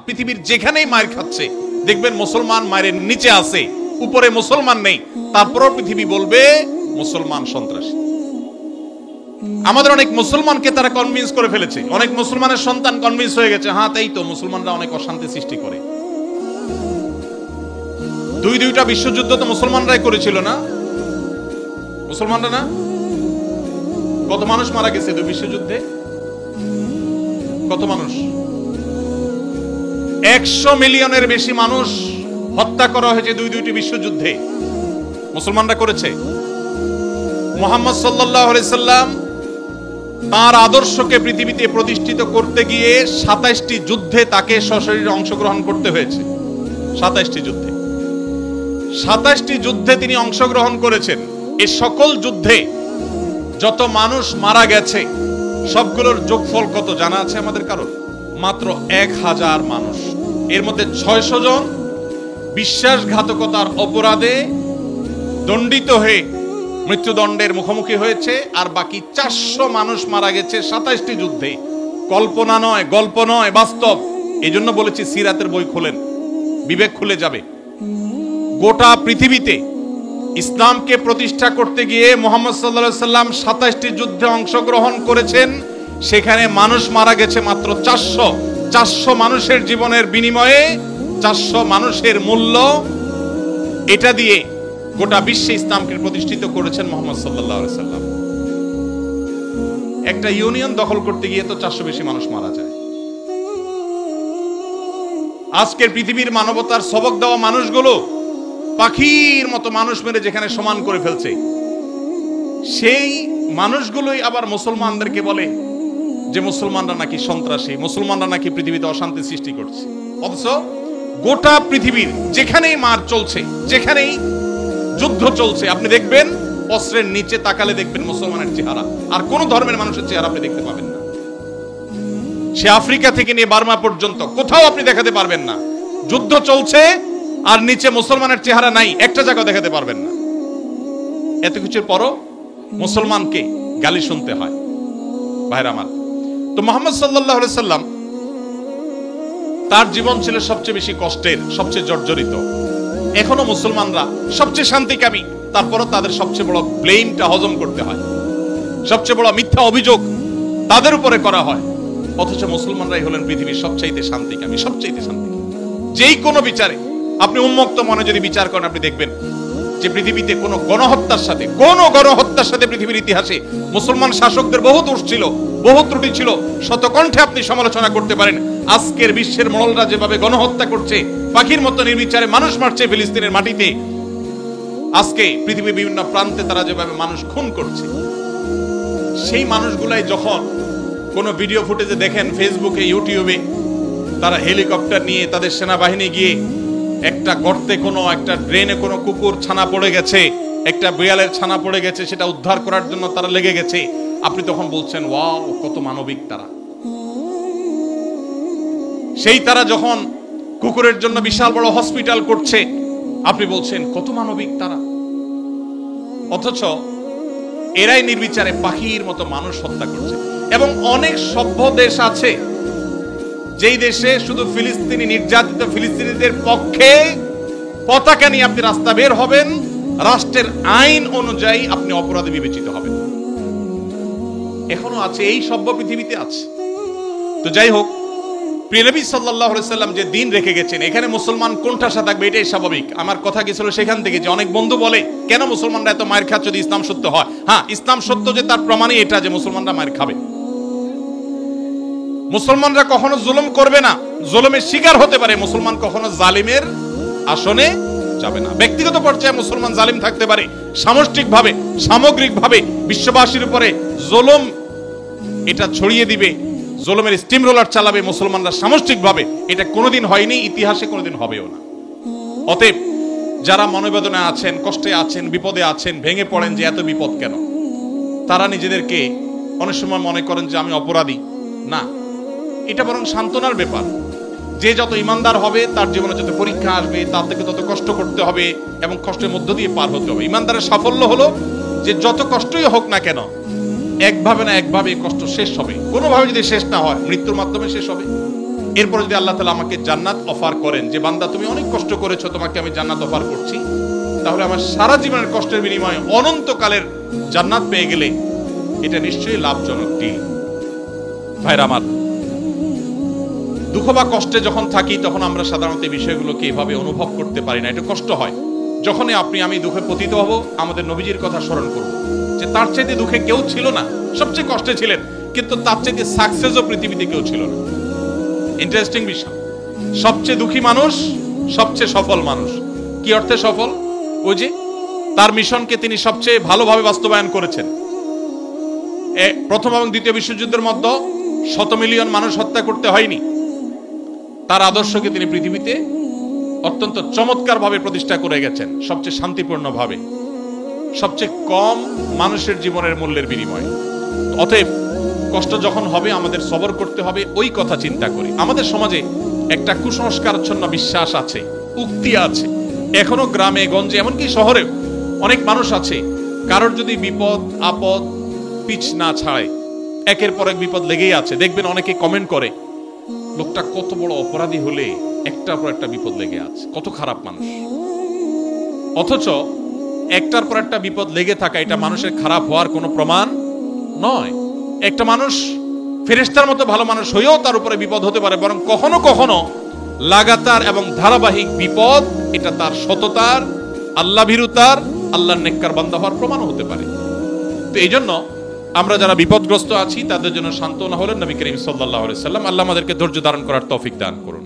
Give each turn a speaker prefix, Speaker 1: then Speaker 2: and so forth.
Speaker 1: পৃথিবীর যেখানেই মায়ের খাচ্ছে দেখবেন মুসলমান মায়ের নিচে আছে, উপরে মুসলমান নেই, তারপরও পৃথিবী বলবে মুসলমান সন্ত্রাসী। আমাদের অনেক মুসলমানকে তারা কনভিন্স করে ফেলেছে, অনেক মুসলমানের সন্তান কনভিন্স হয়ে গেছে, হ্যাঁ তাই তো, মুসলমানরা অনেক অশান্তি সৃষ্টি করে। দুইটা বিশ্বযুদ্ধ তো মুসলমানরাই করেছিল না? মুসলমানরা না? কত মানুষ মারা গেছে দুই বিশ্বযুদ্ধে? কত মানুষ? 100 মিলিয়নের বেশি মানুষ হত্যা করা হয়েছে দুইটি বিশ্বযুদ্ধে। মুসলমানরা করেছে। মুহাম্মদ সাল্লাল্লাহু আলাইহি সাল্লাম তার আদর্শকে পৃথিবীতে প্রতিষ্ঠিত করতে গিয়ে 27টি যুদ্ধে তাকে সশরীরে অংশগ্রহণ করতে হয়েছে। 27টি যুদ্ধে, 27টি যুদ্ধে তিনি অংশগ্রহণ করেছেন। এই সকল যুদ্ধে যত মানুষ মারা গেছে সবগুলোর যোগফল কত জানা আছে আমাদের কারোর? মাত্র 1000 মানুষ। এর মধ্যে 600 জন বিশ্বাসঘাতকতার অপরাধে দণ্ডিত হয়ে মৃত্যুদণ্ডের মুখোমুখি হয়েছে, আর বাকি 400 মানুষ মারা গেছে 27টি যুদ্ধে। কল্পনা নয়, গল্প নয়, বাস্তব। এই জন্য বলেছি সিরাতের বই খোলেন, বিবেক খুলে যাবে। গোটা পৃথিবীতে ইসলামকে প্রতিষ্ঠা করতে গিয়ে মুহাম্মদ সাল্লাল্লাহু আলাইহি সাল্লাম 27টি যুদ্ধে অংশগ্রহণ করেছেন, সেখানে মানুষ মারা গেছে মাত্র 400। 400 মানুষের জীবনের বিনিময়ে 400 মানুষের মূল্য, এটা দিয়ে গোটা বিশ্বে ইসলামকে প্রতিষ্ঠিত করেছেন মুহাম্মদ সাল্লাল্লাহু আলাইহি সাল্লাম। একটা ইউনিয়ন দখল করতে গিয়ে তো 400 বেশি মানুষ মারা যায়। আজকের পৃথিবীর মানবতার সবক দেওয়া মানুষগুলো পাখির মতো মানুষ মেরে যেখানে সমান করে ফেলছে, সেই মানুষগুলোই আবার মুসলমানদেরকে বলে যে মুসলমানরা নাকি সন্ত্রাসী, মুসলমানরা নাকি পৃথিবীতে অশান্তি সৃষ্টি করছে। অথচ গোটা পৃথিবীর যেখানেই মার চলছে, যেখানেই যুদ্ধ চলছে, আপনি দেখবেন অস্ত্রের নিচে তাকালে দেখবেন মুসলমানের চেহারা, আর কোন ধর্মের মানুষের চেহারা আপনি দেখতে পাবেন না। সে আফ্রিকা থেকে নিয়ে বার্মা পর্যন্ত কোথাও আপনি দেখাতে পারবেন না। যুদ্ধ চলছে আর নিচে মুসলমানের চেহারা নাই, একটা জায়গা দেখাতে পারবেন না। এত কিছুর পরও মুসলমানকে গালি শুনতে হয়। ভাইরা আমার, তো মুহাম্মদ সাল্লাল্লাহু আলাইহি সাল্লাম তার জীবন ছিল সবচেয়ে বেশি কষ্টের, সবচেয়ে জর্জরিত। এখনো মুসলমানরা সবচেয়ে শান্তিকামী, তারপরও তাদের সবচেয়ে বড় ব্লেমটা হজম করতে হয়, সবচেয়ে বড় মিথ্যা অভিযোগ তাদের উপরে করা হয়। অথচ মুসলমানরাই হলেন পৃথিবীর সবচাইতে শান্তিকামী, সবচাইতে শান্তিকামী। যেই কোনো বিচারে আপনি উন্মুক্ত মনে যদি বিচার করেন, আপনি দেখবেন যে পৃথিবীতে কোনো গণহত্যার সাথে পৃথিবীর ইতিহাসে মুসলমান শাসকদের বহু দোষ ছিল, বহু ত্রুটি ছিল, শতকণ্ঠে আপনি সমালোচনা করতে পারেন। আজকের বিশ্বের মোড়লরা যেভাবে গণহত্যা করছে, পাখির মতো নির্বিচারে মানুষ মারছে ফিলিস্তিনের মাটিতে, আজকে পৃথিবীর বিভিন্ন প্রান্তে তারা যেভাবে মানুষ খুন করছে, সেই মানুষগুলাই যখন কোনো ভিডিও ফুটেজে দেখেন ফেসবুকে, ইউটিউবে, তারা হেলিকপ্টার নিয়ে তাদের সেনাবাহিনী গিয়ে একটা গর্তে, কোনো একটা ড্রেনে কোনো কুকুর ছানা পড়ে গেছে, একটা বিড়ালের ছানা পড়ে গেছে, সেটা উদ্ধার করার জন্য তারা লেগে গেছে, আপনি তখন বলছেন ওয়াও, কত মানবিক তারা। সেই তারা যখন কুকুরের জন্য বিশাল বড় হসপিটাল করছে, আপনি বলছেন কত মানবিক তারা। অথচ এরাই নির্বিচারে পাখির মতো মানুষ হত্যা করছে। এবং অনেক সভ্য দেশ আছে যেই দেশে শুধু ফিলিস্তিনি নির্যাতিত ফিলিস্তিনিদের পক্ষে পতাকা নিয়ে আপনি রাস্তা বের হবেন, রাষ্ট্রের আইন অনুযায়ী আপনি অপরাধী বিবেচিত হবেন। এখনো আছে, এই সভ্য পৃথিবীতে আছে। তো যাই হোক, প্রিয় নবী সাল্লাল্লাহু আলাইহি সাল্লাম যে দিন রেখে গেছেন, এখানে মুসলমান কোণঠাসা থাকবে, এটাই স্বাভাবিক। আমার কথা গেছিল সেখান থেকে যে অনেক বন্ধু বলে কেন মুসলমানরা এত মায়ের খাচ্ছে যদি ইসলাম সত্য হয়। হ্যাঁ, ইসলাম সত্য যে তার প্রমাণই এটা যে মুসলমানরা মায়ের খাবে। মুসলমানরা কখনো জুলুম করবে না, জুলুমের শিকার হতে পারে, মুসলমান কখনো জালিমের আসনে যাবে না। ব্যক্তিগত পর্যায়ে মুসলমান জালিম থাকতে পারে, সামষ্টিকভাবে, সামগ্রিকভাবে বিশ্ববাসীর উপরে জুলুম এটা ছড়িয়ে দিবে, জুলুমের স্টিম রোলার চালাবে মুসলমানরা সামষ্টিকভাবে, এটা কোনোদিন হয়নি, ইতিহাসে কোনোদিন হবেও না। অতএব যারা মনোবেদনায় আছেন, কষ্টে আছেন, বিপদে আছেন, ভেঙে পড়েন যে এত বিপদ কেন, তারা নিজেদেরকে অনেক সময় মনে করেন যে আমি অপরাধী। না, এটা বরং সান্ত্বনার ব্যাপার। যে যত ইমানদার হবে তার জীবনে যত পরীক্ষা আসবে, তার থেকে তত কষ্ট করতে হবে এবং কষ্টের মধ্য দিয়ে পার হতে হবে। ইমানদারের সাফল্য হলো যে যত কষ্টই হোক না কেন, একভাবে না একভাবে কষ্ট শেষ হবে। কোনোভাবে যদি শেষ না হয়, মৃত্যুর মাধ্যমে শেষ হবে। এরপর যদি আল্লাহ তাআলা আমাকে জান্নাত অফার করেন, যে বান্দা তুমি অনেক কষ্ট করেছো, তোমাকে আমি জান্নাত অফার করছি, তাহলে আমার সারা জীবনের কষ্টের বিনিময়ে অনন্তকালের জান্নাত পেয়ে গেলে এটা নিশ্চয়ই লাভজনক ডিল। ভাইরা আমার, দুঃখ বা কষ্টে যখন থাকি তখন আমরা সাধারণত এই বিষয়গুলোকে এভাবে অনুভব করতে পারি না, একটু কষ্ট হয়। যখনই আপনি আমি দুঃখে পতিত হব, আমাদের নবীজির কথা স্মরণ করব যে তার চাইতে দুঃখে কেউ ছিল না, সবচেয়ে কষ্টে ছিলেন, কিন্তু তার চাইতে সাকসেসও পৃথিবীতে কেউ ছিল না। ইন্টারেস্টিং বিষয়, সবচেয়ে দুঃখী মানুষ সবচেয়ে সফল মানুষ। কি অর্থে সফল? ওই যে তার মিশনকে তিনি সবচেয়ে ভালোভাবে বাস্তবায়ন করেছেন। প্রথম এবং দ্বিতীয় বিশ্বযুদ্ধের মধ্যে 100 মিলিয়ন মানুষ হত্যা করতে হয়নি। তার আদর্শকে তিনি পৃথিবীতে অত্যন্ত চমৎকারভাবে প্রতিষ্ঠা করে গেছেন, সবচেয়ে শান্তিপূর্ণভাবে, সবচেয়ে কম মানুষের জীবনের মূল্যের বিনিময়ে। অতএব কষ্ট যখন হবে আমাদের সবর করতে হবে, ওই কথা চিন্তা করি। আমাদের সমাজে একটা কুসংস্কারাচ্ছন্ন বিশ্বাস আছে, উক্তি আছে, এখনো গ্রামে গঞ্জে এমনকি শহরেও অনেক মানুষ আছে, কারোর যদি বিপদ আপদ পিছ না ছাড়ে, একের পর এক বিপদ লেগেই আছে। দেখবেন অনেকে কমেন্ট করে, লোকটা কত বড় অপরাধী হলে একটার পর একটা বিপদ লেগে আছে, কত খারাপ মানুষ। অথচ একটার পর একটা বিপদ লেগে থাকা এটা মানুষের খারাপ হওয়ার কোনো প্রমাণ নয়। একটা মানুষ ফেরেশতার মতো ভালো মানুষ হয়েও তার উপরে বিপদ হতে পারে, বরং কখনো কখনো লাগাতার এবং ধারাবাহিক বিপদ এটা তার সততার, আল্লাহ ভীরুতার, আল্লাহর নেককার বান্দা হওয়ার প্রমাণ হতে পারে। তো এই জন্য আমরা যারা বিপদগ্রস্ত আছি তাদের জন্য সান্ত্বনা হলেন নবী করিম সাল্লাল্লাহু আলাইহি ওয়াসাল্লাম। আল্লাহ আমাদেরকে ধৈর্য ধারণ করার তৌফিক দান করুন।